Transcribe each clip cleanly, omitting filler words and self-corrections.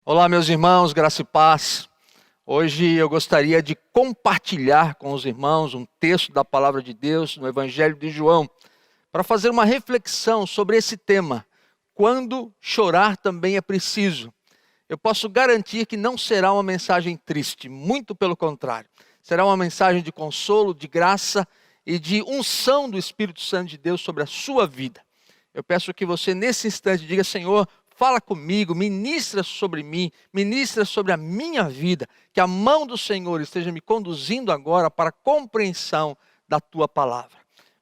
Olá, meus irmãos, graça e paz. Hoje eu gostaria de compartilhar com os irmãos um texto da palavra de Deus no Evangelho de João, para fazer uma reflexão sobre esse tema, quando chorar também é preciso. Eu posso garantir que não será uma mensagem triste, muito pelo contrário. Será uma mensagem de consolo, de graça e de unção do Espírito Santo de Deus sobre a sua vida. Eu peço que você nesse instante diga: Senhor, fala comigo, ministra sobre mim, ministra sobre a minha vida, que a mão do Senhor esteja me conduzindo agora para a compreensão da tua palavra.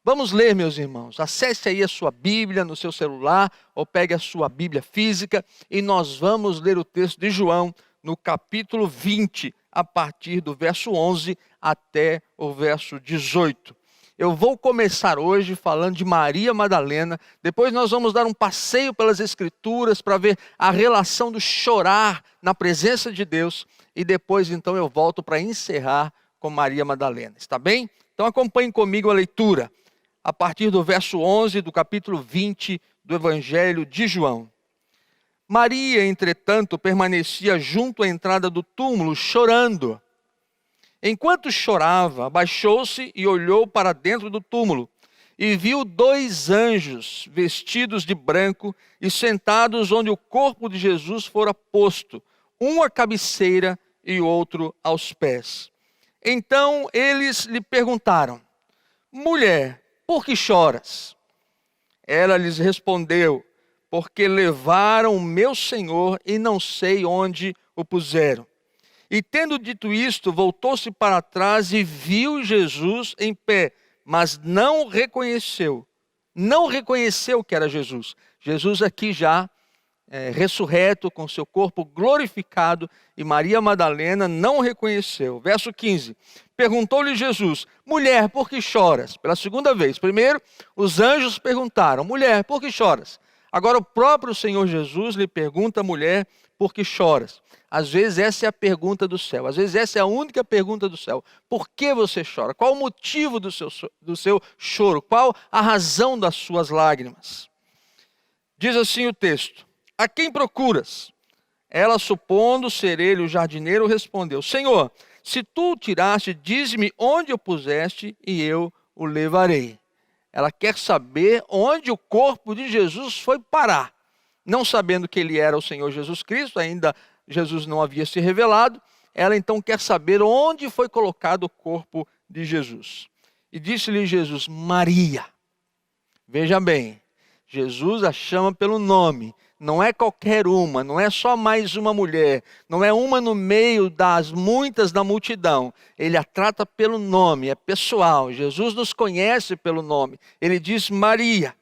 Vamos ler, meus irmãos. Acesse aí a sua Bíblia no seu celular ou pegue a sua Bíblia física e nós vamos ler o texto de João no capítulo 20, a partir do verso 11 até o verso 18. Eu vou começar hoje falando de Maria Madalena, depois nós vamos dar um passeio pelas Escrituras para ver a relação do chorar na presença de Deus e depois então eu volto para encerrar com Maria Madalena, está bem? Então acompanhem comigo a leitura, a partir do verso 11 do capítulo 20 do Evangelho de João. Maria, entretanto, permanecia junto à entrada do túmulo, chorando. Enquanto chorava, abaixou-se e olhou para dentro do túmulo, e viu dois anjos vestidos de branco e sentados onde o corpo de Jesus fora posto, um à cabeceira e outro aos pés. Então eles lhe perguntaram: Mulher, por que choras? Ela lhes respondeu: Porque levaram o meu Senhor e não sei onde o puseram. E tendo dito isto, voltou-se para trás e viu Jesus em pé, mas não reconheceu. Não reconheceu que era Jesus. Jesus aqui já ressurreto, com seu corpo glorificado, e Maria Madalena não reconheceu. Verso 15. Perguntou-lhe Jesus: Mulher, por que choras? Pela segunda vez. Primeiro, os anjos perguntaram: Mulher, por que choras? Agora o próprio Senhor Jesus lhe pergunta: Mulher, por que choras? Às vezes essa é a pergunta do céu, às vezes essa é a única pergunta do céu. Por que você chora? Qual o motivo do seu choro? Qual a razão das suas lágrimas? Diz assim o texto: A quem procuras? Ela, supondo ser ele o jardineiro, respondeu: Senhor, se tu o tiraste, dize-me onde o puseste e eu o levarei. Ela quer saber onde o corpo de Jesus foi parar. Não sabendo que ele era o Senhor Jesus Cristo, ainda Jesus não havia se revelado, ela então quer saber onde foi colocado o corpo de Jesus. E disse-lhe Jesus: Maria. Veja bem, Jesus a chama pelo nome, não é qualquer uma, não é só mais uma mulher, não é uma no meio das muitas da multidão. Ele a trata pelo nome, é pessoal. Jesus nos conhece pelo nome. Ele diz Maria.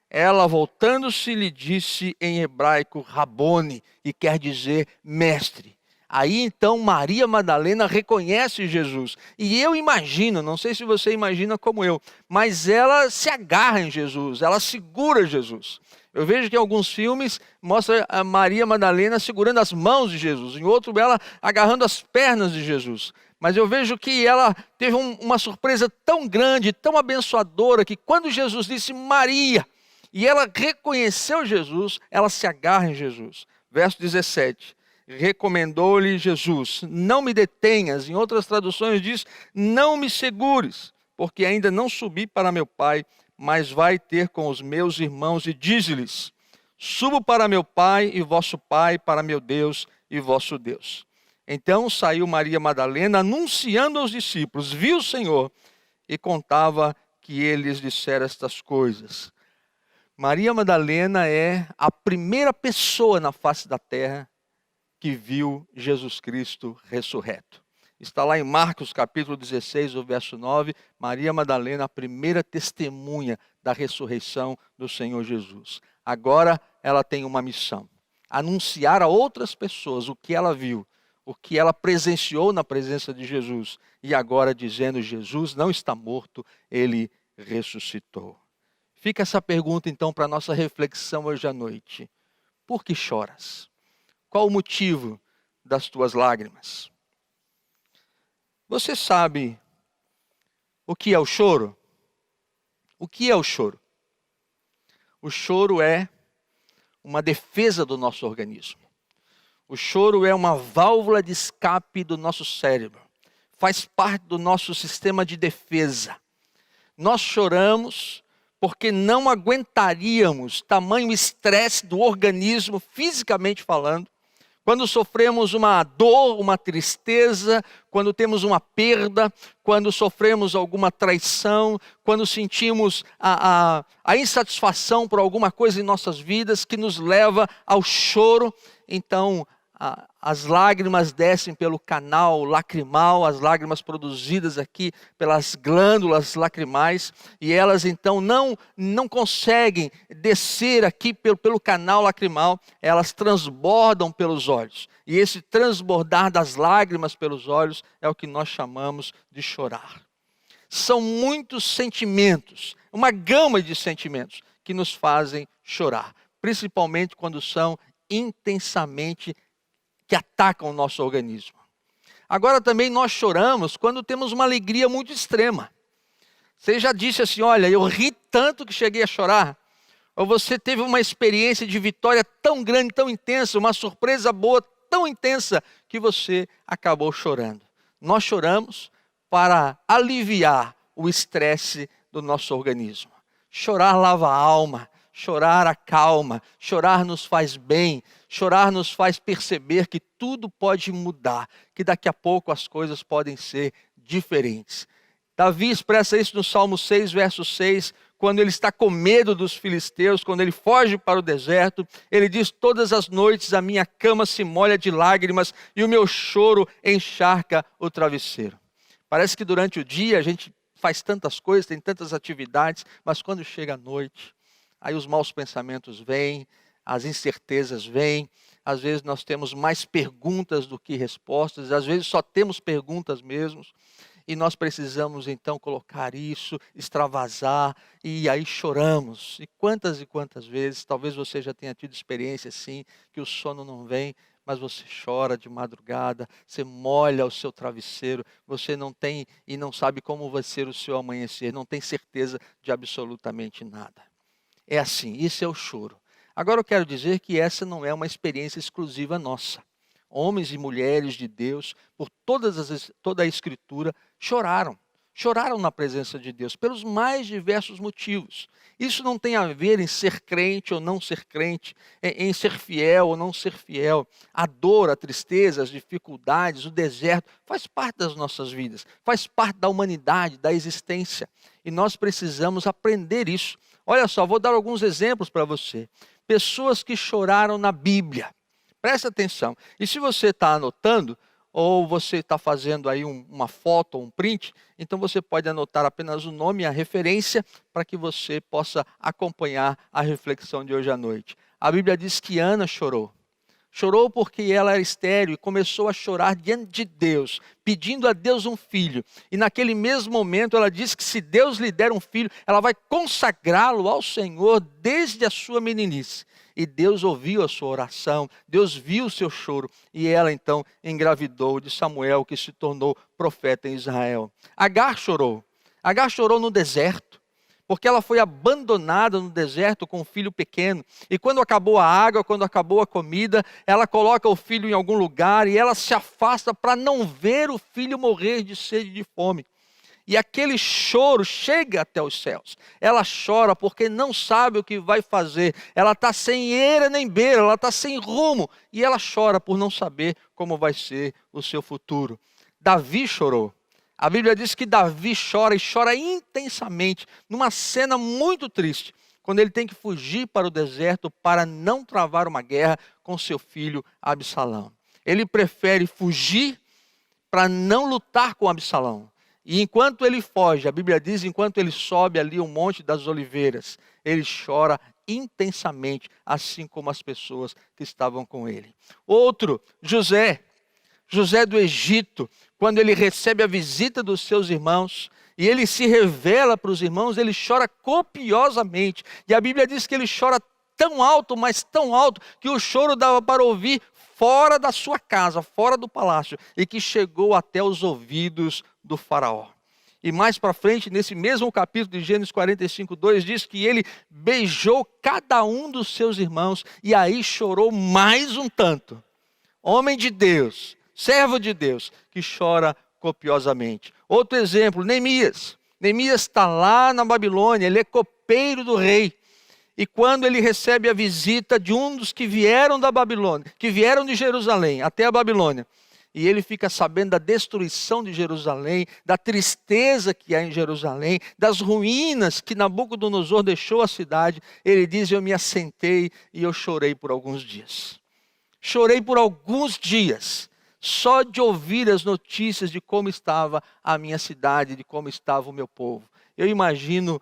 Ela, voltando-se, lhe disse em hebraico Rabone, que quer dizer mestre. Aí então Maria Madalena reconhece Jesus. E eu imagino, não sei se você imagina como eu, mas ela se agarra em Jesus, ela segura Jesus. Eu vejo que em alguns filmes mostra a Maria Madalena segurando as mãos de Jesus, em outro ela agarrando as pernas de Jesus. Mas eu vejo que ela teve uma surpresa tão grande, tão abençoadora, que quando Jesus disse Maria, e ela reconheceu Jesus, ela se agarra em Jesus. Verso 17. Recomendou-lhe Jesus: Não me detenhas. Em outras traduções diz: Não me segures, porque ainda não subi para meu Pai, mas vai ter com os meus irmãos e diz-lhes: Subo para meu Pai e vosso Pai, para meu Deus e vosso Deus. Então saiu Maria Madalena anunciando aos discípulos, viu o Senhor e contava que ele lhes dissera estas coisas. Maria Madalena é a primeira pessoa na face da terra que viu Jesus Cristo ressurreto. Está lá em Marcos capítulo 16, o verso 9, Maria Madalena, a primeira testemunha da ressurreição do Senhor Jesus. Agora ela tem uma missão: anunciar a outras pessoas o que ela viu, o que ela presenciou na presença de Jesus. E agora dizendo: Jesus não está morto, ele ressuscitou. Fica essa pergunta então para a nossa reflexão hoje à noite: por que choras? Qual o motivo das tuas lágrimas? Você sabe o que é o choro? O que é o choro? O choro é uma defesa do nosso organismo. O choro é uma válvula de escape do nosso cérebro. Faz parte do nosso sistema de defesa. Nós choramos porque não aguentaríamos tamanho estresse do organismo, fisicamente falando. Quando sofremos uma dor, uma tristeza, quando temos uma perda, quando sofremos alguma traição, quando sentimos a insatisfação por alguma coisa em nossas vidas que nos leva ao choro, então as lágrimas descem pelo canal lacrimal, as lágrimas produzidas aqui pelas glândulas lacrimais, e elas então não conseguem descer aqui pelo canal lacrimal, elas transbordam pelos olhos. E esse transbordar das lágrimas pelos olhos é o que nós chamamos de chorar. São muitos sentimentos, uma gama de sentimentos que nos fazem chorar, principalmente quando são intensamente que atacam o nosso organismo. Agora também nós choramos quando temos uma alegria muito extrema. Você já disse assim, olha, eu ri tanto que cheguei a chorar. Ou você teve uma experiência de vitória tão grande, tão intensa, uma surpresa boa, tão intensa, que você acabou chorando. Nós choramos para aliviar o estresse do nosso organismo. Chorar lava a alma. Chorar acalma, chorar nos faz bem, chorar nos faz perceber que tudo pode mudar, que daqui a pouco as coisas podem ser diferentes. Davi expressa isso no Salmo 6, verso 6, quando ele está com medo dos filisteus, quando ele foge para o deserto, ele diz, todas as noites a minha cama se molha de lágrimas e o meu choro encharca o travesseiro. Parece que durante o dia a gente faz tantas coisas, tem tantas atividades, mas quando chega a noite, aí os maus pensamentos vêm, as incertezas vêm, às vezes nós temos mais perguntas do que respostas, às vezes só temos perguntas mesmo, e nós precisamos então colocar isso, extravasar, e aí choramos. E quantas vezes, talvez você já tenha tido experiência assim, que o sono não vem, mas você chora de madrugada, você molha o seu travesseiro, você não tem e não sabe como vai ser o seu amanhecer, não tem certeza de absolutamente nada. É assim, isso é o choro. Agora eu quero dizer que essa não é uma experiência exclusiva nossa. Homens e mulheres de Deus, por toda a Escritura, choraram na presença de Deus, pelos mais diversos motivos. Isso não tem a ver em ser crente ou não ser crente, em ser fiel ou não ser fiel. A dor, a tristeza, as dificuldades, o deserto, faz parte das nossas vidas, faz parte da humanidade, da existência. E nós precisamos aprender isso. Olha só, vou dar alguns exemplos para você. Pessoas que choraram na Bíblia. Presta atenção. E se você está anotando, ou você está fazendo aí uma foto ou um print, então você pode anotar apenas o nome e a referência para que você possa acompanhar a reflexão de hoje à noite. A Bíblia diz que Ana chorou. Chorou porque ela era estéril e começou a chorar diante de Deus, pedindo a Deus um filho. E naquele mesmo momento ela disse que se Deus lhe der um filho, ela vai consagrá-lo ao Senhor desde a sua meninice. E Deus ouviu a sua oração, Deus viu o seu choro, e ela então engravidou de Samuel, que se tornou profeta em Israel. Agar chorou no deserto, porque ela foi abandonada no deserto com um filho pequeno. E quando acabou a água, quando acabou a comida, ela coloca o filho em algum lugar e ela se afasta para não ver o filho morrer de sede e de fome. E aquele choro chega até os céus. Ela chora porque não sabe o que vai fazer. Ela está sem eira nem beira, ela está sem rumo. E ela chora por não saber como vai ser o seu futuro. Davi chorou. A Bíblia diz que Davi chora e chora intensamente, numa cena muito triste, quando ele tem que fugir para o deserto para não travar uma guerra com seu filho Absalão. Ele prefere fugir para não lutar com Absalão. E enquanto ele foge, a Bíblia diz, enquanto ele sobe ali o Monte das Oliveiras, ele chora intensamente, assim como as pessoas que estavam com ele. Outro, José do Egito, quando ele recebe a visita dos seus irmãos, e ele se revela para os irmãos, ele chora copiosamente. E a Bíblia diz que ele chora tão alto, mas tão alto, que o choro dava para ouvir fora da sua casa, fora do palácio, e que chegou até os ouvidos do faraó. E mais para frente, nesse mesmo capítulo de Gênesis 45:2, diz que ele beijou cada um dos seus irmãos, e aí chorou mais um tanto. homem de Deus, servo de Deus, que chora copiosamente. Outro exemplo, Neemias. Neemias está lá na Babilônia, ele é copeiro do rei. E quando ele recebe a visita de um dos que vieram da Babilônia, que vieram de Jerusalém até a Babilônia, e ele fica sabendo da destruição de Jerusalém, da tristeza que há em Jerusalém, das ruínas que Nabucodonosor deixou a cidade, ele diz: eu me assentei e eu chorei por alguns dias. Chorei por alguns dias, só de ouvir as notícias de como estava a minha cidade, de como estava o meu povo. Eu imagino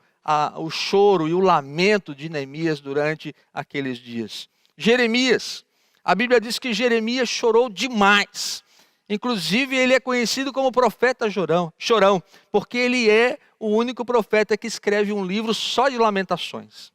o choro e o lamento de Neemias durante aqueles dias. Jeremias, a Bíblia diz que Jeremias chorou demais. Inclusive ele é conhecido como profeta chorão, porque ele é o único profeta que escreve um livro só de lamentações.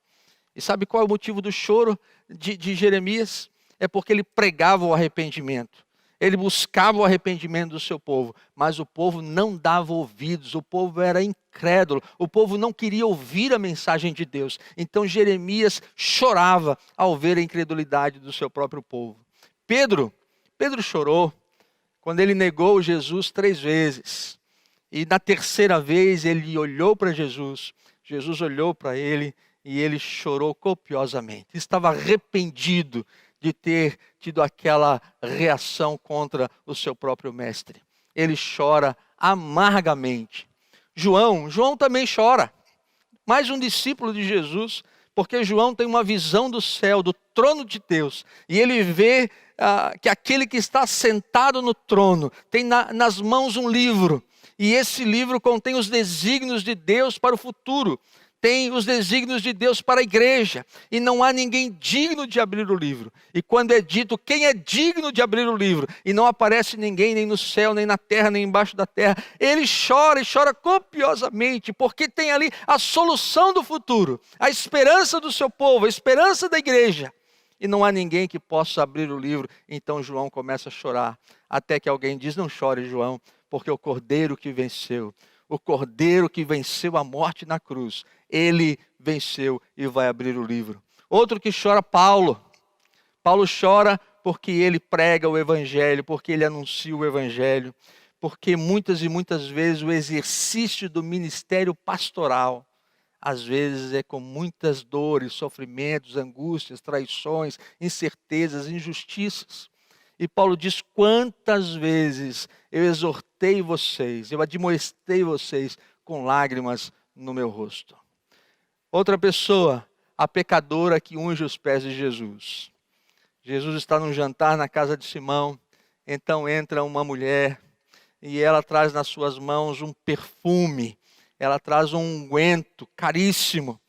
E sabe qual é o motivo do choro de Jeremias? É porque ele pregava o arrependimento. Ele buscava o arrependimento do seu povo, mas o povo não dava ouvidos, o povo era incrédulo, o povo não queria ouvir a mensagem de Deus. Então Jeremias chorava ao ver a incredulidade do seu próprio povo. Pedro chorou quando ele negou Jesus 3 vezes. E na terceira vez ele olhou para Jesus, Jesus olhou para ele e ele chorou copiosamente. Estava arrependido de ter tido aquela reação contra o seu próprio mestre. Ele chora amargamente. João também chora. Mais um discípulo de Jesus, porque João tem uma visão do céu, do trono de Deus. E ele vê que aquele que está sentado no trono tem nas mãos um livro. E esse livro contém os desígnios de Deus para o futuro. Tem os desígnios de Deus para a igreja, e não há ninguém digno de abrir o livro. E quando é dito quem é digno de abrir o livro, e não aparece ninguém, nem no céu, nem na terra, nem embaixo da terra, ele chora e chora copiosamente, porque tem ali a solução do futuro, a esperança do seu povo, a esperança da igreja. E não há ninguém que possa abrir o livro. Então João começa a chorar, até que alguém diz: não chore, João, porque o Cordeiro que venceu, o Cordeiro que venceu a morte na cruz, ele venceu e vai abrir o livro. Outro que chora, Paulo. Paulo chora porque ele prega o Evangelho, porque ele anuncia o Evangelho, porque muitas e muitas vezes o exercício do ministério pastoral, às vezes é com muitas dores, sofrimentos, angústias, traições, incertezas, injustiças. E Paulo diz: quantas vezes eu exortei vocês, eu admoestei vocês com lágrimas no meu rosto. Outra pessoa, a pecadora que unge os pés de Jesus. Jesus está num jantar na casa de Simão, então entra uma mulher e ela traz nas suas mãos um perfume, ela traz um unguento caríssimo.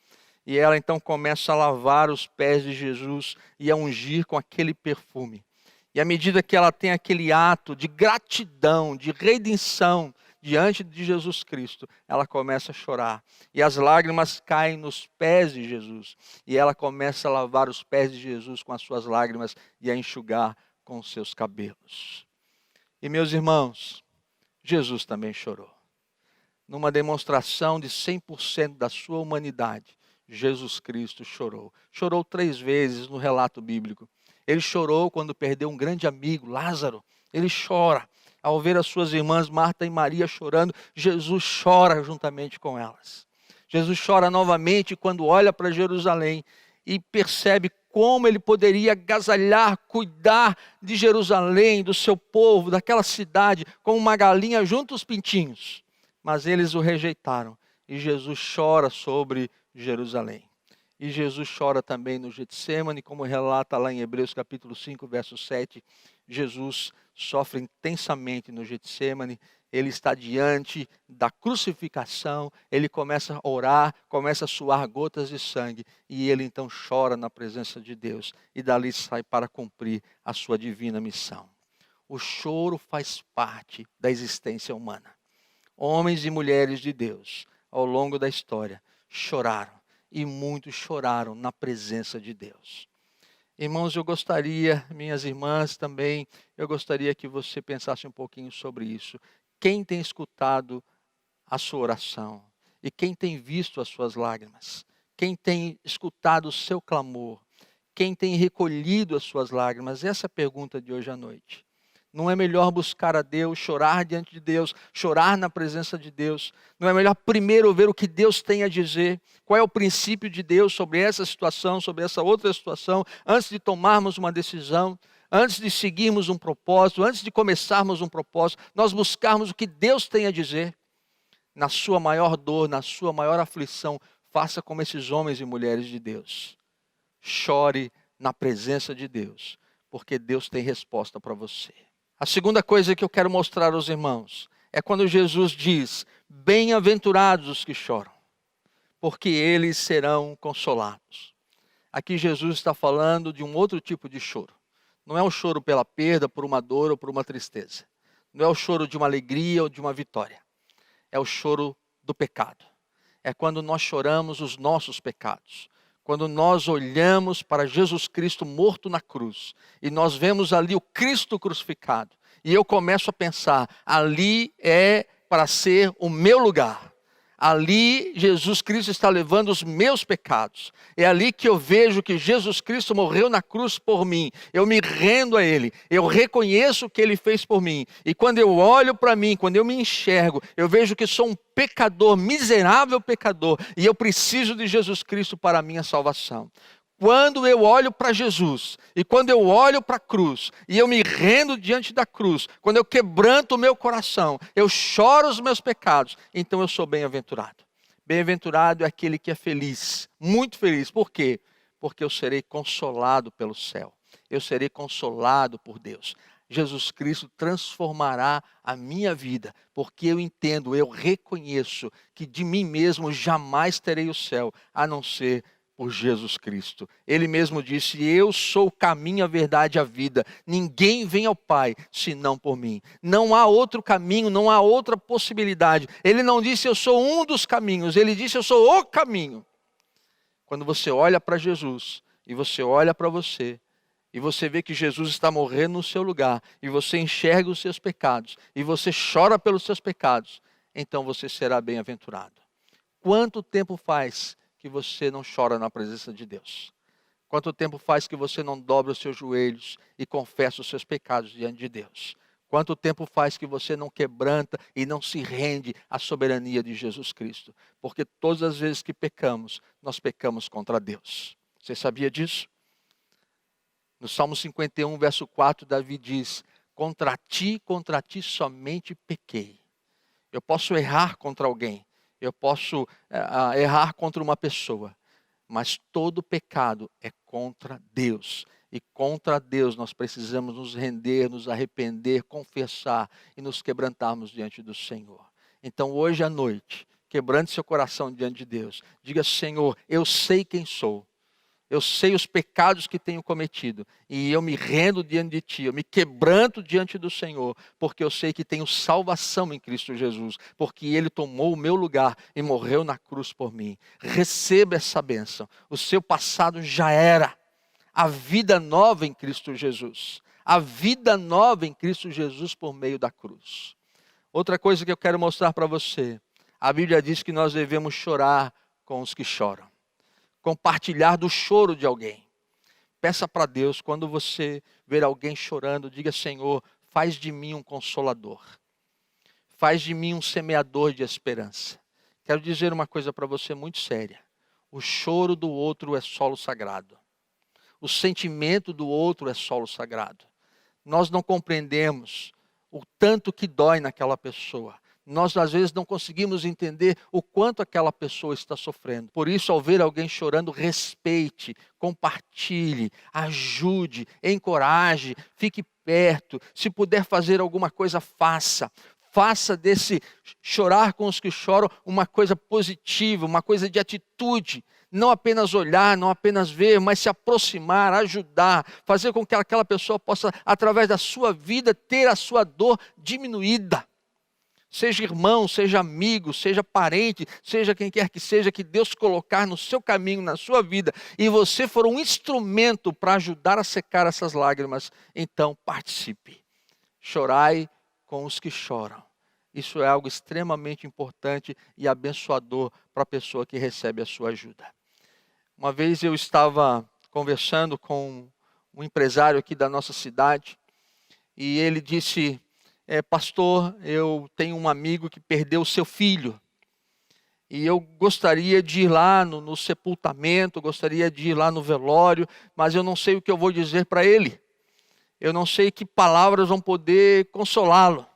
E ela então começa a lavar os pés de Jesus e a ungir com aquele perfume. E à medida que ela tem aquele ato de gratidão, de redenção diante de Jesus Cristo, ela começa a chorar. E as lágrimas caem nos pés de Jesus. E ela começa a lavar os pés de Jesus com as suas lágrimas e a enxugar com os seus cabelos. E meus irmãos, Jesus também chorou. Numa demonstração de 100% da sua humanidade, Jesus Cristo chorou. Chorou 3 vezes no relato bíblico. Ele chorou quando perdeu um grande amigo, Lázaro. Ele chora. Ao ver as suas irmãs Marta e Maria chorando, Jesus chora juntamente com elas. Jesus chora novamente quando olha para Jerusalém e percebe como ele poderia agasalhar, cuidar de Jerusalém, do seu povo, daquela cidade, como uma galinha junto aos pintinhos. Mas eles o rejeitaram e Jesus chora sobre Jerusalém. E Jesus chora também no Getsemane, como relata lá em Hebreus capítulo 5, verso 7. Jesus sofre intensamente no Getsemane, ele está diante da crucificação, ele começa a orar, começa a suar gotas de sangue, e ele então chora na presença de Deus, e dali sai para cumprir a sua divina missão. O choro faz parte da existência humana. Homens e mulheres de Deus, ao longo da história, choraram. E muitos choraram na presença de Deus. Irmãos, eu gostaria, minhas irmãs também, eu gostaria que você pensasse um pouquinho sobre isso. Quem tem escutado a sua oração? E quem tem visto as suas lágrimas? Quem tem escutado o seu clamor? quem tem recolhido as suas lágrimas? Essa é a pergunta de hoje à noite. Não é melhor buscar a Deus, chorar diante de Deus, chorar na presença de Deus? Não é melhor primeiro ver o que Deus tem a dizer? Qual é o princípio de Deus sobre essa situação, sobre essa outra situação, antes de tomarmos uma decisão, antes de seguirmos um propósito, antes de começarmos um propósito, nós buscarmos o que Deus tem a dizer? Na sua maior dor, na sua maior aflição, faça como esses homens e mulheres de Deus. Chore na presença de Deus, porque Deus tem resposta para você. A segunda coisa que eu quero mostrar aos irmãos é quando Jesus diz: bem-aventurados os que choram, porque eles serão consolados. Aqui Jesus está falando de um outro tipo de choro. Não é o choro pela perda, por uma dor ou por uma tristeza. Não é o choro de uma alegria ou de uma vitória. É o choro do pecado. É quando nós choramos os nossos pecados. Quando nós olhamos para Jesus Cristo morto na cruz e nós vemos ali o Cristo crucificado, e eu começo a pensar, ali é para ser o meu lugar. Ali Jesus Cristo está levando os meus pecados. É ali que eu vejo que Jesus Cristo morreu na cruz por mim. Eu me rendo a Ele. Eu reconheço o que Ele fez por mim. E quando eu olho para mim, quando eu me enxergo, eu vejo que sou um pecador, miserável pecador. E eu preciso de Jesus Cristo para a minha salvação. Quando eu olho para Jesus, e quando eu olho para a cruz, e eu me rendo diante da cruz, quando eu quebranto o meu coração, eu choro os meus pecados, então eu sou bem-aventurado. Bem-aventurado é aquele que é feliz, muito feliz. Por quê? Porque eu serei consolado pelo céu, eu serei consolado por Deus. Jesus Cristo transformará a minha vida, porque eu entendo, eu reconheço que de mim mesmo jamais terei o céu, a não ser por Jesus Cristo. Ele mesmo disse: eu sou o caminho, a verdade e a vida. Ninguém vem ao Pai senão por mim. Não há outro caminho, não há outra possibilidade. Ele não disse eu sou um dos caminhos, ele disse eu sou o caminho. Quando você olha para Jesus e você olha para você, e você vê que Jesus está morrendo no seu lugar, e você enxerga os seus pecados, e você chora pelos seus pecados, então você será bem-aventurado. Quanto tempo faz que você não chora na presença de Deus? Quanto tempo faz que você não dobra os seus joelhos e confessa os seus pecados diante de Deus? Quanto tempo faz que você não quebranta e não se rende à soberania de Jesus Cristo? Porque todas as vezes que pecamos, nós pecamos contra Deus. Você sabia disso? No Salmo 51, verso 4, Davi diz: contra ti somente pequei. Eu posso errar contra alguém, eu posso errar contra uma pessoa, mas todo pecado é contra Deus. E contra Deus nós precisamos nos render, nos arrepender, confessar e nos quebrantarmos diante do Senhor. Então hoje à noite, quebrante seu coração diante de Deus, diga: Senhor, eu sei quem sou. Eu sei os pecados que tenho cometido e eu me rendo diante de Ti, eu me quebranto diante do Senhor, porque eu sei que tenho salvação em Cristo Jesus, porque Ele tomou o meu lugar e morreu na cruz por mim. Receba essa bênção. O seu passado já era. A vida nova em Cristo Jesus. A vida nova em Cristo Jesus por meio da cruz. Outra coisa que eu quero mostrar para você. A Bíblia diz que nós devemos chorar com os que choram. Compartilhar do choro de alguém. Peça para Deus, quando você ver alguém chorando, diga: Senhor, faz de mim um consolador. Faz de mim um semeador de esperança. Quero dizer uma coisa para você muito séria. O choro do outro é solo sagrado. O sentimento do outro é solo sagrado. Nós não compreendemos o tanto que dói naquela pessoa. Nós às vezes não conseguimos entender o quanto aquela pessoa está sofrendo. Por isso, ao ver alguém chorando, respeite, compartilhe, ajude, encoraje, fique perto. Se puder fazer alguma coisa, faça. Faça desse chorar com os que choram uma coisa positiva, uma coisa de atitude. Não apenas olhar, não apenas ver, mas se aproximar, ajudar, fazer com que aquela pessoa possa, através da sua vida, ter a sua dor diminuída. Seja irmão, seja amigo, seja parente, seja quem quer que seja, que Deus colocar no seu caminho, na sua vida, e você for um instrumento para ajudar a secar essas lágrimas, então participe. Chorai com os que choram. Isso é algo extremamente importante e abençoador para a pessoa que recebe a sua ajuda. Uma vez eu estava conversando com um empresário aqui da nossa cidade, e ele disse: pastor, eu tenho um amigo que perdeu seu filho, e eu gostaria de ir lá no sepultamento, gostaria de ir lá no velório, mas eu não sei o que eu vou dizer para ele. Eu não sei que palavras vão poder consolá-lo.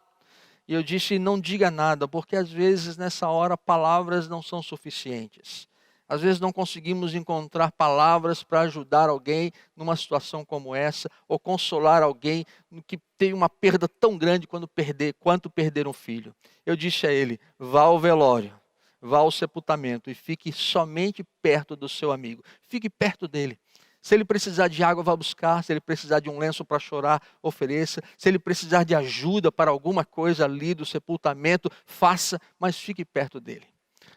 E eu disse: não diga nada, porque às vezes nessa hora palavras não são suficientes. Às vezes não conseguimos encontrar palavras para ajudar alguém numa situação como essa, ou consolar alguém que tem uma perda tão grande quanto perder um filho. Eu disse a ele: vá ao velório, vá ao sepultamento e fique somente perto do seu amigo. Fique perto dele. Se ele precisar de água, vá buscar. Se ele precisar de um lenço para chorar, ofereça. Se ele precisar de ajuda para alguma coisa ali do sepultamento, faça, mas fique perto dele.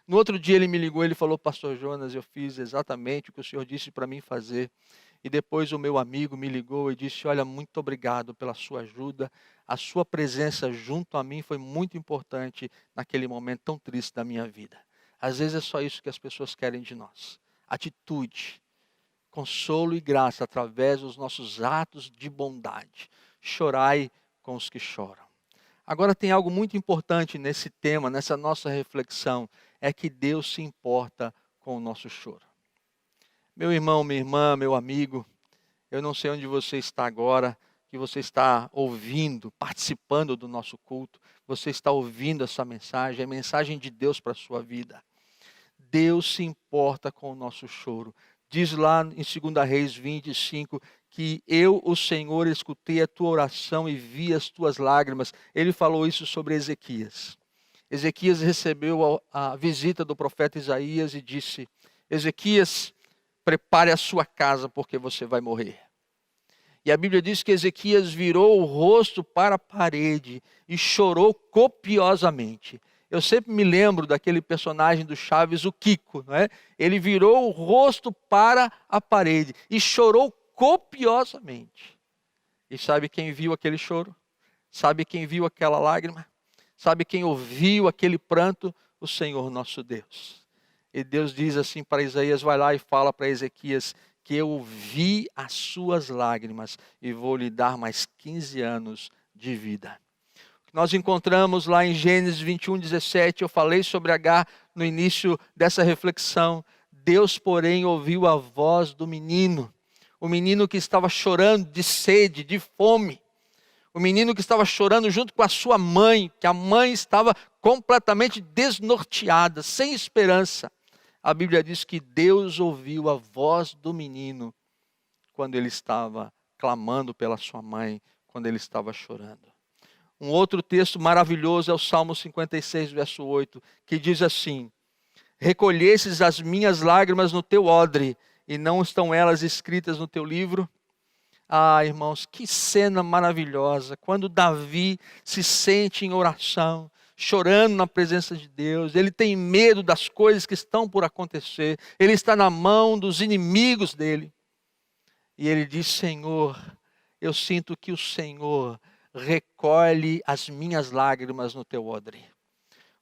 No outro dia ele me ligou, ele falou: pastor Jonas, eu fiz exatamente o que o senhor disse para mim fazer. E depois o meu amigo me ligou e disse: olha, muito obrigado pela sua ajuda. A sua presença junto a mim foi muito importante naquele momento tão triste da minha vida. Às vezes é só isso que as pessoas querem de nós. Atitude, consolo e graça através dos nossos atos de bondade. Chorai com os que choram. Agora tem algo muito importante nesse tema, nessa nossa reflexão, é que Deus se importa com o nosso choro. Meu irmão, minha irmã, meu amigo, eu não sei onde você está agora, que você está ouvindo, participando do nosso culto, você está ouvindo essa mensagem, é mensagem de Deus para a sua vida. Deus se importa com o nosso choro. Diz lá em 2 Reis 25 que eu, o Senhor, escutei a tua oração e vi as tuas lágrimas. Ele falou isso sobre Ezequias. Ezequias recebeu a visita do profeta Isaías e disse: Ezequias, prepare a sua casa porque você vai morrer. E a Bíblia diz que Ezequias virou o rosto para a parede e chorou copiosamente. Eu sempre me lembro daquele personagem do Chaves, o Kiko, não é? Ele virou o rosto para a parede e chorou copiosamente. E sabe quem viu aquele choro? Sabe quem viu aquela lágrima? Sabe quem ouviu aquele pranto? O Senhor nosso Deus. E Deus diz assim para Isaías: vai lá e fala para Ezequias que eu vi as suas lágrimas e vou lhe dar mais 15 anos de vida. Nós encontramos lá em Gênesis 21:17, eu falei sobre Agar no início dessa reflexão. Deus, porém, ouviu a voz do menino, o menino que estava chorando de sede, de fome, o menino que estava chorando junto com a sua mãe, que a mãe estava completamente desnorteada, sem esperança. A Bíblia diz que Deus ouviu a voz do menino quando ele estava clamando pela sua mãe, quando ele estava chorando. Um outro texto maravilhoso é o Salmo 56, verso 8, que diz assim: recolhesses as minhas lágrimas no teu odre, e não estão elas escritas no teu livro? Ah, irmãos, que cena maravilhosa, quando Davi se sente em oração, chorando na presença de Deus, ele tem medo das coisas que estão por acontecer, ele está na mão dos inimigos dele, e ele diz: Senhor, eu sinto que o Senhor recolhe as minhas lágrimas no teu odre.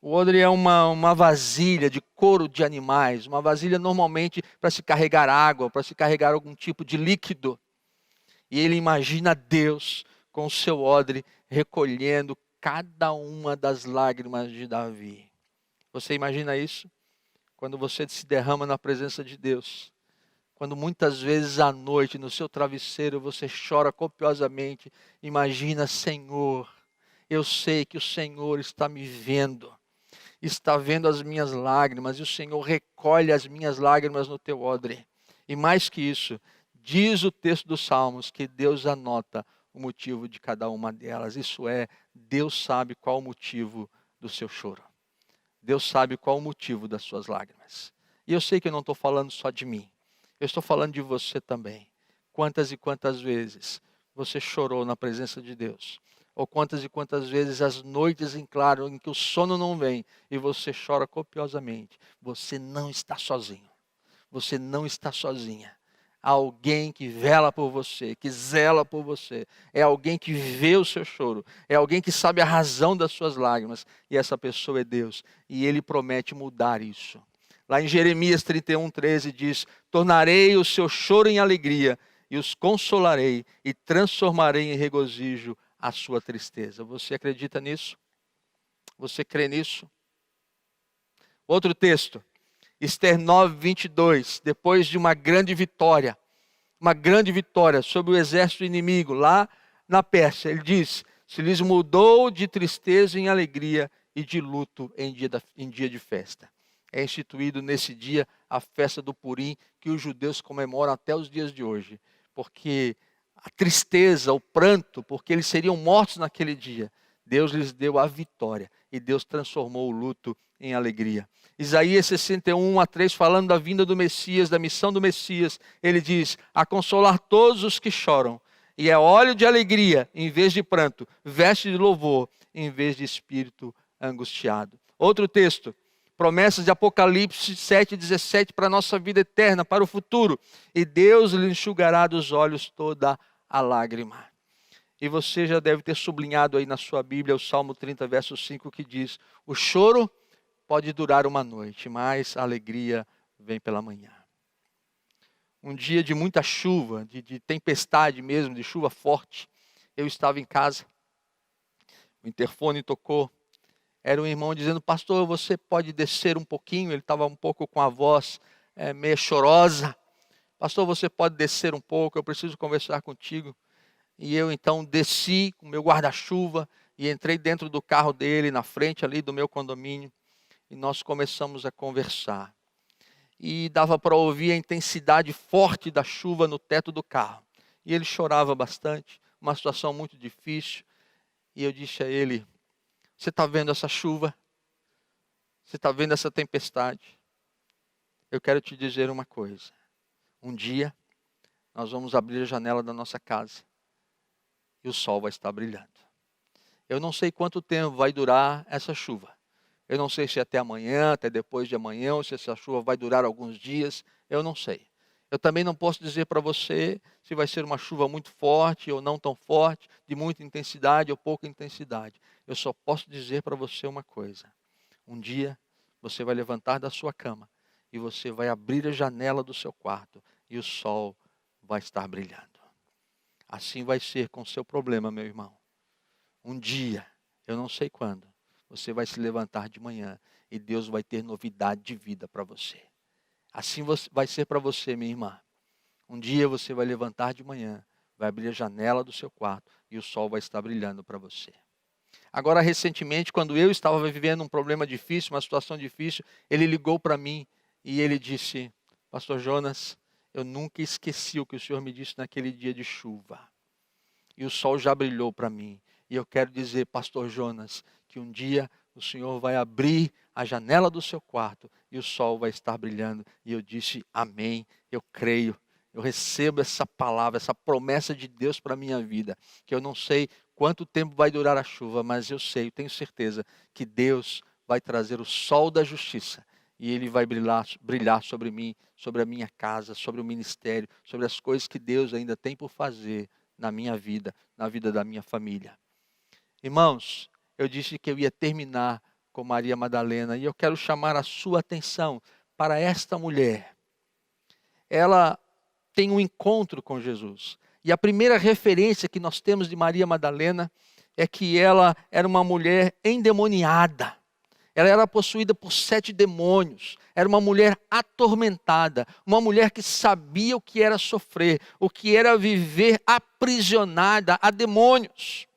O odre é uma vasilha de couro de animais, uma vasilha normalmente para se carregar água, para se carregar algum tipo de líquido. E ele imagina Deus com o seu odre recolhendo cada uma das lágrimas de Davi. Você imagina isso? Quando você se derrama na presença de Deus. Quando muitas vezes à noite no seu travesseiro você chora copiosamente, imagina: Senhor, eu sei que o Senhor está me vendo, está vendo as minhas lágrimas, e o Senhor recolhe as minhas lágrimas no teu odre. E mais que isso, diz o texto dos Salmos que Deus anota o motivo de cada uma delas. Isso é, Deus sabe qual o motivo do seu choro. Deus sabe qual o motivo das suas lágrimas. E eu sei que eu não estou falando só de mim. Eu estou falando de você também. Quantas e quantas vezes você chorou na presença de Deus? Ou quantas e quantas vezes as noites em claro, em que o sono não vem, e você chora copiosamente. Você não está sozinho. Você não está sozinha. Há alguém que vela por você, que zela por você. É alguém que vê o seu choro. É alguém que sabe a razão das suas lágrimas. E essa pessoa é Deus. E Ele promete mudar isso. Lá em Jeremias 31:13 diz: tornarei o seu choro em alegria e os consolarei e transformarei em regozijo a sua tristeza. Você acredita nisso? Você crê nisso? Outro texto, Ester 9:22, depois de uma grande vitória sobre o exército inimigo lá na Pérsia, ele diz: se lhes mudou de tristeza em alegria e de luto em dia de festa. É instituído nesse dia a festa do Purim, que os judeus comemoram até os dias de hoje, porque a tristeza, o pranto, porque eles seriam mortos naquele dia, Deus lhes deu a vitória e Deus transformou o luto em alegria. Isaías 61:3, falando da vinda do Messias, da missão do Messias, ele diz: a consolar todos os que choram, e é óleo de alegria em vez de pranto, veste de louvor em vez de espírito angustiado. Outro texto, promessas de Apocalipse 7:17 para a nossa vida eterna, para o futuro. E Deus lhe enxugará dos olhos toda a lágrima. E você já deve ter sublinhado aí na sua Bíblia o Salmo 30, verso 5, que diz: o choro pode durar uma noite, mas a alegria vem pela manhã. Um dia de muita chuva, de tempestade mesmo, de chuva forte, eu estava em casa, o interfone tocou, era um irmão dizendo: pastor, você pode descer um pouquinho? Ele estava um pouco com a voz meio chorosa. Pastor, você pode descer um pouco, eu preciso conversar contigo. E eu então desci com meu guarda-chuva e entrei dentro do carro dele, na frente ali do meu condomínio, e nós começamos a conversar. E dava para ouvir a intensidade forte da chuva no teto do carro. E ele chorava bastante, uma situação muito difícil. E eu disse a ele: você está vendo essa chuva? Você está vendo essa tempestade? Eu quero te dizer uma coisa. Um dia, nós vamos abrir a janela da nossa casa e o sol vai estar brilhando. Eu não sei quanto tempo vai durar essa chuva. Eu não sei se até amanhã, até depois de amanhã, ou se essa chuva vai durar alguns dias. Eu não sei. Eu também não posso dizer para você se vai ser uma chuva muito forte ou não tão forte, de muita intensidade ou pouca intensidade. Eu só posso dizer para você uma coisa. Um dia você vai levantar da sua cama e você vai abrir a janela do seu quarto e o sol vai estar brilhando. Assim vai ser com o seu problema, meu irmão. Um dia, eu não sei quando, você vai se levantar de manhã e Deus vai ter novidade de vida para você. Assim vai ser para você, minha irmã. Um dia você vai levantar de manhã, vai abrir a janela do seu quarto e o sol vai estar brilhando para você. Agora, recentemente, quando eu estava vivendo um problema difícil, uma situação difícil, ele ligou para mim e ele disse: pastor Jonas, eu nunca esqueci o que o Senhor me disse naquele dia de chuva. E o sol já brilhou para mim. E eu quero dizer, pastor Jonas, que um dia o Senhor vai abrir a janela do seu quarto e o sol vai estar brilhando. E eu disse: amém, eu creio. Eu recebo essa palavra, essa promessa de Deus para a minha vida. Que eu não sei quanto tempo vai durar a chuva, mas eu sei, eu tenho certeza que Deus vai trazer o sol da justiça. E Ele vai brilhar sobre mim, sobre a minha casa, sobre o ministério, sobre as coisas que Deus ainda tem por fazer na minha vida, na vida da minha família. Irmãos, eu disse que eu ia terminar com Maria Madalena e eu quero chamar a sua atenção para esta mulher. Ela tem um encontro com Jesus. E a primeira referência que nós temos de Maria Madalena é que ela era uma mulher endemoniada. Ela era possuída por 7 demônios. Era uma mulher atormentada. Uma mulher que sabia o que era sofrer, o que era viver aprisionada a demônios.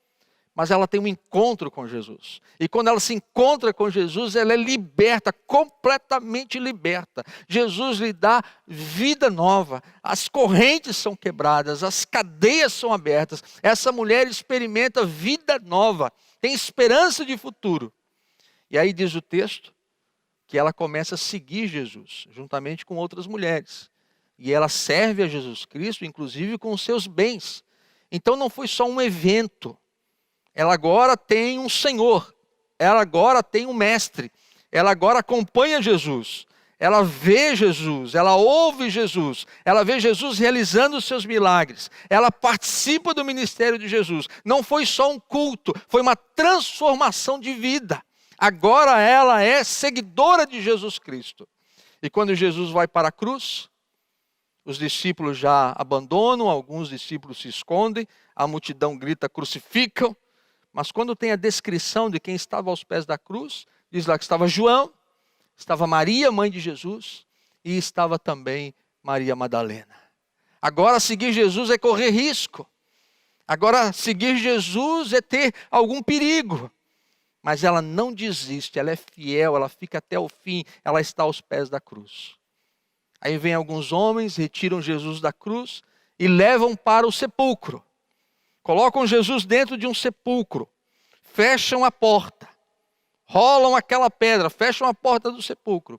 Mas ela tem um encontro com Jesus. E quando ela se encontra com Jesus, ela é liberta, completamente liberta. Jesus lhe dá vida nova. As correntes são quebradas, as cadeias são abertas. Essa mulher experimenta vida nova, tem esperança de futuro. E aí diz o texto que ela começa a seguir Jesus, juntamente com outras mulheres. E ela serve a Jesus Cristo, inclusive com os seus bens. Então não foi só um evento. Ela agora tem um Senhor, ela agora tem um Mestre, ela agora acompanha Jesus, ela vê Jesus, ela ouve Jesus, ela vê Jesus realizando os seus milagres, ela participa do ministério de Jesus. Não foi só um culto, foi uma transformação de vida. Agora ela é seguidora de Jesus Cristo. E quando Jesus vai para a cruz, os discípulos já abandonam, alguns discípulos se escondem, a multidão grita, crucificam. Mas quando tem a descrição de quem estava aos pés da cruz, diz lá que estava João, estava Maria, mãe de Jesus, e estava também Maria Madalena. Agora seguir Jesus é correr risco. Agora seguir Jesus é ter algum perigo. Mas ela não desiste, ela é fiel, ela fica até o fim, ela está aos pés da cruz. Aí vem alguns homens, retiram Jesus da cruz e levam para o sepulcro. Colocam Jesus dentro de um sepulcro, fecham a porta, rolam aquela pedra, fecham a porta do sepulcro.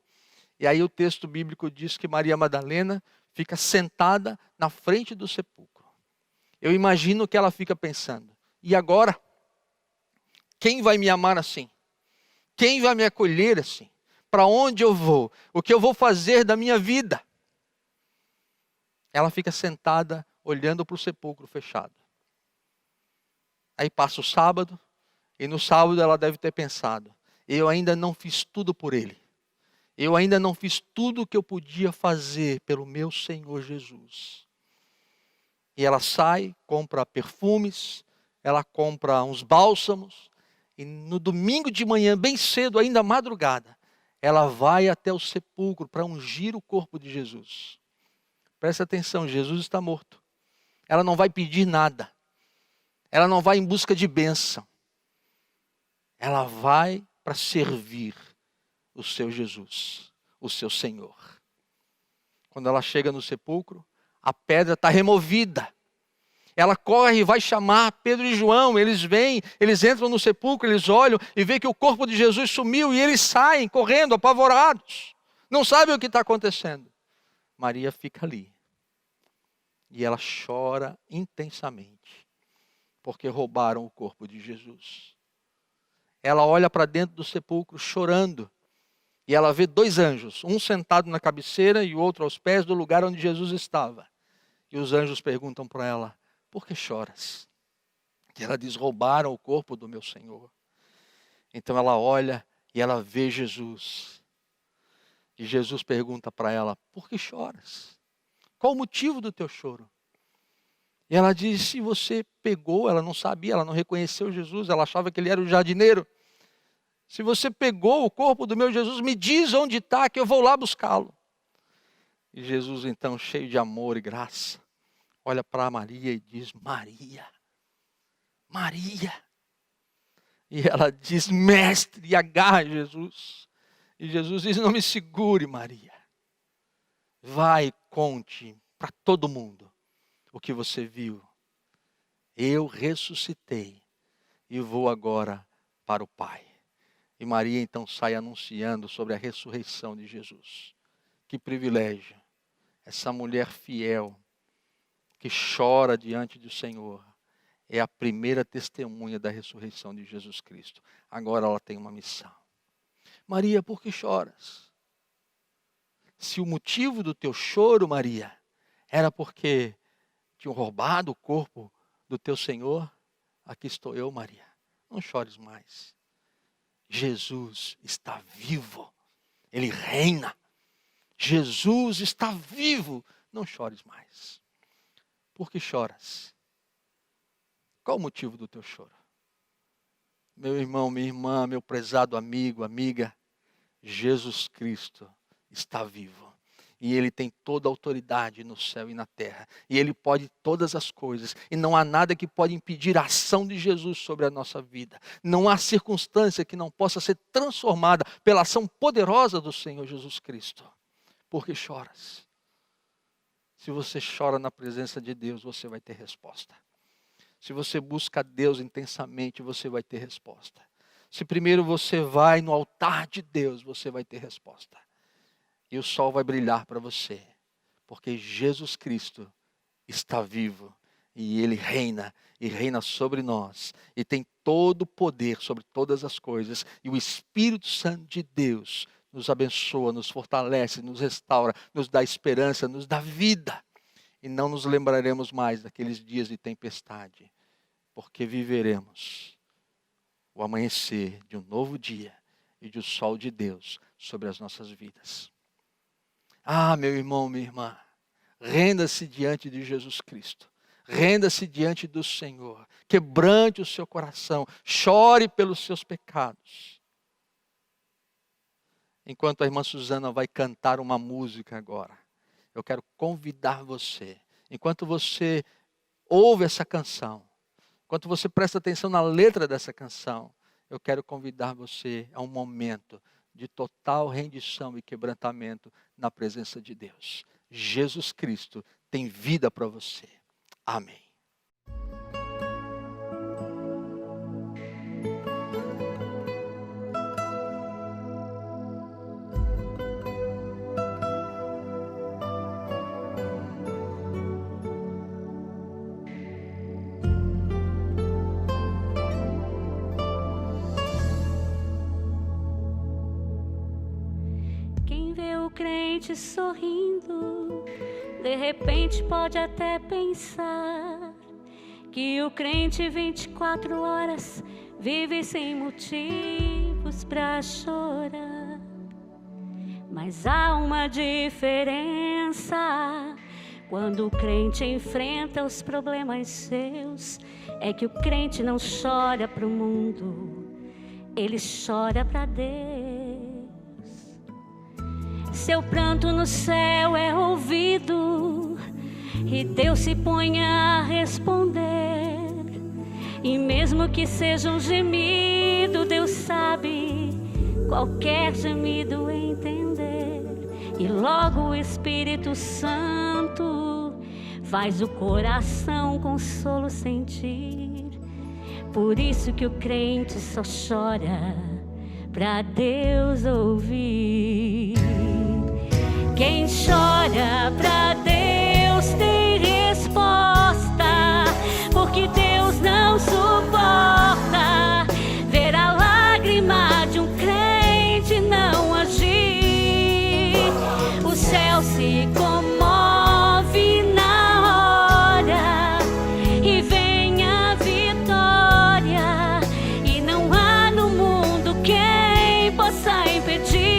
E aí o texto bíblico diz que Maria Madalena fica sentada na frente do sepulcro. Eu imagino que ela fica pensando, e agora? Quem vai me amar assim? Quem vai me acolher assim? Para onde eu vou? O que eu vou fazer da minha vida? Ela fica sentada, olhando para o sepulcro fechado. Aí passa o sábado, e no sábado ela deve ter pensado, eu ainda não fiz tudo por ele. Eu ainda não fiz tudo o que eu podia fazer pelo meu Senhor Jesus. E ela sai, compra perfumes, ela compra uns bálsamos, e no domingo de manhã, bem cedo, ainda madrugada, ela vai até o sepulcro para ungir o corpo de Jesus. Presta atenção, Jesus está morto. Ela não vai pedir nada. Ela não vai em busca de bênção. Ela vai para servir o seu Jesus, o seu Senhor. Quando ela chega no sepulcro, a pedra está removida. Ela corre e vai chamar Pedro e João. Eles vêm, eles entram no sepulcro, eles olham e veem que o corpo de Jesus sumiu. E eles saem correndo, apavorados. Não sabem o que está acontecendo. Maria fica ali. E ela chora intensamente, porque roubaram o corpo de Jesus. Ela olha para dentro do sepulcro chorando. E ela vê dois anjos, um sentado na cabeceira e o outro aos pés do lugar onde Jesus estava. E os anjos perguntam para ela, por que choras? E ela diz, roubaram o corpo do meu Senhor. Então ela olha e ela vê Jesus. E Jesus pergunta para ela, por que choras? Qual o motivo do teu choro? E ela diz, se você pegou, ela não sabia, ela não reconheceu Jesus, ela achava que ele era o jardineiro. Se você pegou o corpo do meu Jesus, me diz onde está, que eu vou lá buscá-lo. E Jesus, então, cheio de amor e graça, olha para Maria e diz, Maria, Maria. E ela diz, mestre, e agarra Jesus. E Jesus diz, não me segure, Maria. Vai e conte para todo mundo o que você viu. Eu ressuscitei e vou agora para o Pai. E Maria então sai anunciando sobre a ressurreição de Jesus. Que privilégio. Essa mulher fiel, que chora diante do Senhor, é a primeira testemunha da ressurreição de Jesus Cristo. Agora ela tem uma missão. Maria, por que choras? Se o motivo do teu choro, Maria, era porque tinham roubado o corpo do teu Senhor, aqui estou eu, Maria. Não chores mais. Jesus está vivo. Ele reina. Jesus está vivo. Não chores mais. Por que choras? Qual o motivo do teu choro? Meu irmão, minha irmã, meu prezado amigo, amiga, Jesus Cristo está vivo. E Ele tem toda a autoridade no céu e na terra. E Ele pode todas as coisas. E não há nada que pode impedir a ação de Jesus sobre a nossa vida. Não há circunstância que não possa ser transformada pela ação poderosa do Senhor Jesus Cristo. Por que choras? Se você chora na presença de Deus, você vai ter resposta. Se você busca Deus intensamente, você vai ter resposta. Se primeiro você vai no altar de Deus, você vai ter resposta. E o sol vai brilhar para você, porque Jesus Cristo está vivo e Ele reina, e reina sobre nós, e tem todo o poder sobre todas as coisas, e o Espírito Santo de Deus nos abençoa, nos fortalece, nos restaura, nos dá esperança, nos dá vida, e não nos lembraremos mais daqueles dias de tempestade, porque viveremos o amanhecer de um novo dia e do sol de Deus sobre as nossas vidas. Ah, meu irmão, minha irmã, renda-se diante de Jesus Cristo. Renda-se diante do Senhor. Quebrante o seu coração. Chore pelos seus pecados. Enquanto a irmã Suzana vai cantar uma música agora, eu quero convidar você, enquanto você ouve essa canção, enquanto você presta atenção na letra dessa canção, eu quero convidar você a um momento de total rendição e quebrantamento na presença de Deus. Jesus Cristo tem vida para você. Amém. Crente sorrindo, de repente pode até pensar que o crente 24 horas vive sem motivos pra chorar. Mas há uma diferença quando o crente enfrenta os problemas seus. É que o crente não chora pro mundo, ele chora pra Deus. Seu pranto no céu é ouvido e Deus se põe a responder. E mesmo que seja um gemido, Deus sabe qualquer gemido entender. E logo o Espírito Santo faz o coração consolo sentir. Por isso que o crente só chora pra Deus ouvir. Quem chora pra Deus tem resposta, porque Deus não suporta ver a lágrima de um crente não agir. O céu se comove na hora e vem a vitória, e não há no mundo quem possa impedir.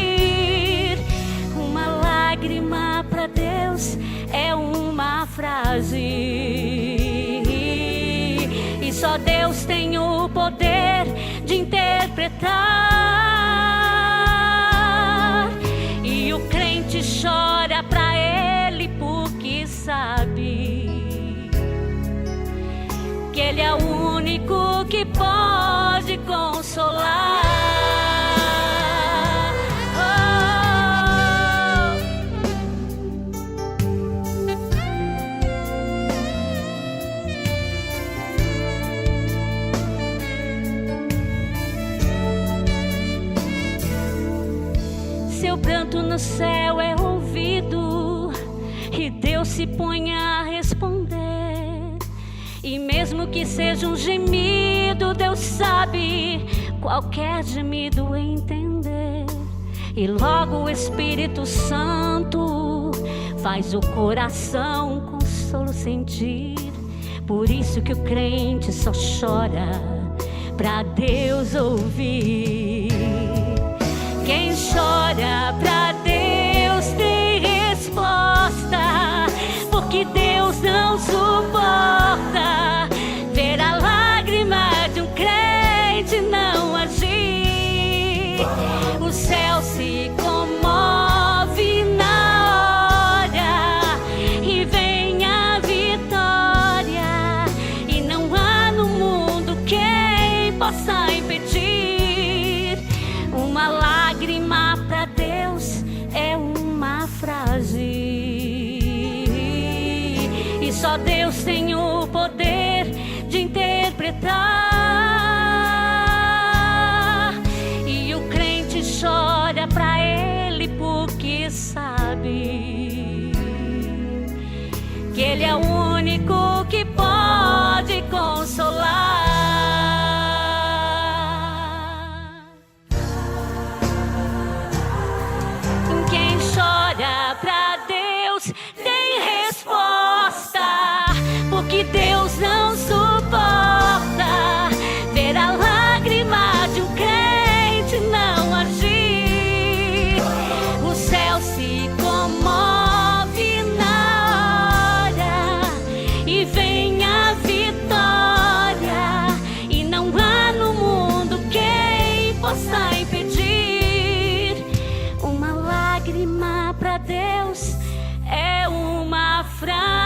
Lágrima para Deus é uma frase, e só Deus tem o poder de interpretar. E o crente chora para Ele porque sabe que Ele é o único que pode consolar. Seu pranto no céu é ouvido e Deus se põe a responder. E mesmo que seja um gemido, Deus sabe qualquer gemido entender. E logo o Espírito Santo faz o coração consolo sentir. Por isso que o crente só chora pra Deus ouvir. Quem chora pra Deus tem resposta, porque Deus não suporta ver a lágrima de um crente não agir. O céu se comove na hora e vem a vitória, e não há no mundo quem possa impedir. Uma lágrima para Deus é uma frase, e só Deus tem o poder de interpretar. E o crente chora para Ele porque sabe que Ele é o único que pode consolar. Pra Deus tem resposta, porque Deus não suporta ver a lágrima de um crente não agir. O céu se comove para Deus é uma afronta.